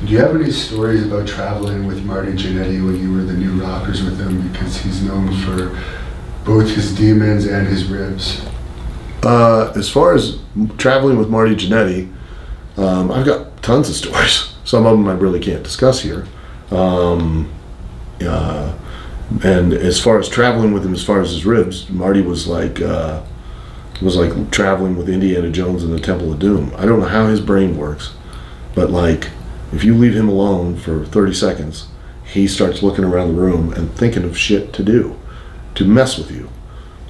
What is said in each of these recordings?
Do you have any stories about traveling with Marty Jannetty when you were the New Rockers with him? Because he's known for both his demons and his ribs. As far as traveling with Marty Jannetty, I've got tons of stories. Some of them I really can't discuss here. And as far as traveling with him, as far as his ribs, Marty was like traveling with Indiana Jones in the Temple of Doom. I don't know how his brain works, but like, if you leave him alone for 30 seconds, he starts looking around the room and thinking of shit to do, to mess with you.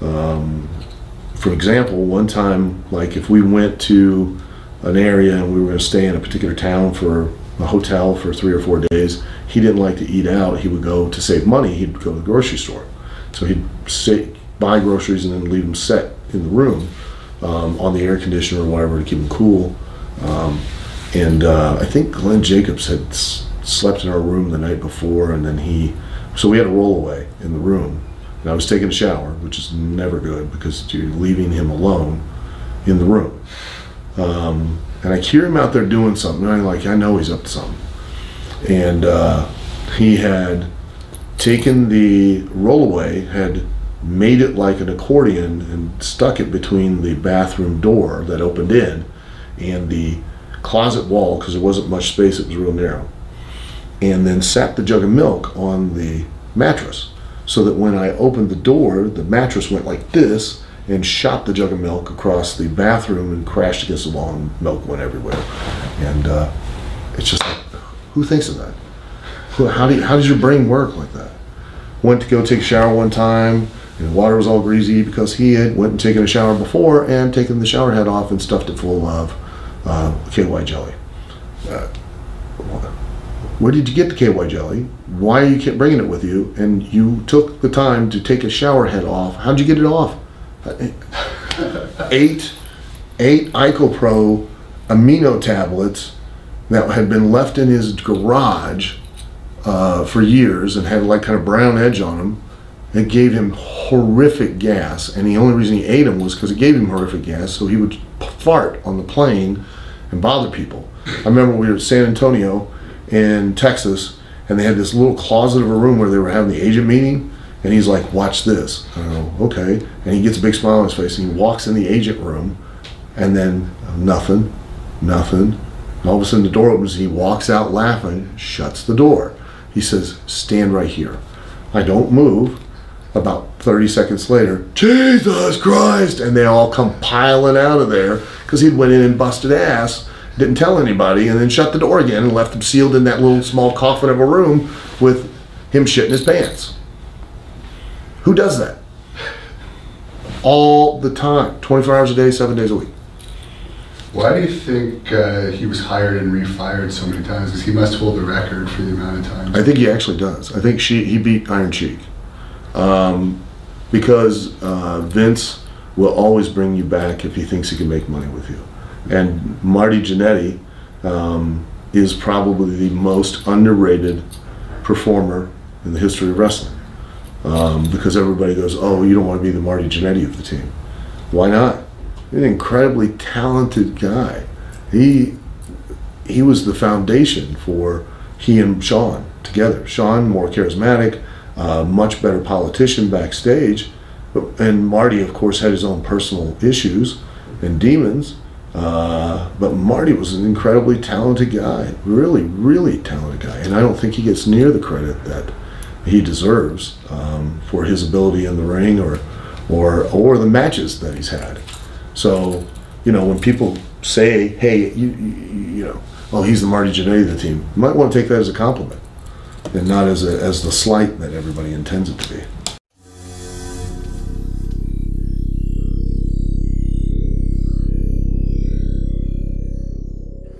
For example, one time, like if we went to an area and we were going to stay in a particular town for a hotel for 3 or 4 days, he didn't like to eat out. He would go, to save money, he'd go to the grocery store. So he'd buy groceries and then leave them set in the room on the air conditioner or whatever to keep them cool. I think Glenn Jacobs had slept in our room the night before, and then so we had a rollaway in the room. And I was taking a shower, which is never good because you're leaving him alone in the room. And I hear him out there doing something, and I know he's up to something. And he had taken the rollaway, had made it like an accordion and stuck it between the bathroom door that opened in and the closet wall, because there wasn't much space, it was real narrow. And then sat the jug of milk on the mattress, so that when I opened the door, the mattress went like this and shot the jug of milk across the bathroom and crashed against the wall, and milk went everywhere. And it's just like, who thinks of that? How does your brain work like that? Went to go take a shower one time, and the water was all greasy because he had went and taken a shower before and taken the shower head off and stuffed it full of KY jelly. Where did you get the KY jelly? Why you kept bringing it with you? And you took the time to take a shower head off. How'd you get it off? 8 IcoPro amino tablets that had been left in his garage for years and had like kind of brown edge on them. It gave him horrific gas, and the only reason he ate them was because it gave him horrific gas, so he would fart on the plane and bother people. I remember we were at San Antonio in Texas, and they had this little closet of a room where they were having the agent meeting, and he's like, watch this. I go, okay. And he gets a big smile on his face, and he walks in the agent room, and then nothing. And all of a sudden the door opens, and he walks out laughing, shuts the door. He says, stand right here. I don't move. About 30 seconds later, Jesus Christ! And they all come piling out of there because he'd went in and busted ass, didn't tell anybody, and then shut the door again and left him sealed in that little small coffin of a room with him shitting his pants. Who does that? All the time, 24 hours a day, 7 days a week. Why do you think he was hired and refired so many times? Because he must hold the record for the amount of times. I think he actually does. I think he beat Iron Sheik. Because Vince will always bring you back if he thinks he can make money with you. And Marty Jannetty is probably the most underrated performer in the history of wrestling. Because everybody goes, oh, you don't want to be the Marty Jannetty of the team. Why not? He's an incredibly talented guy. He was the foundation for he and Shawn together. Shawn, more charismatic, much better politician backstage, and Marty, of course, had his own personal issues and demons, but Marty was an incredibly talented guy, really, really talented guy, and I don't think he gets near the credit that he deserves for his ability in the ring or the matches that he's had. So, you know, when people say, hey, you know, oh, he's the Marty Jannetty of the team, you might want to take that as a compliment and not as the slight that everybody intends it to be.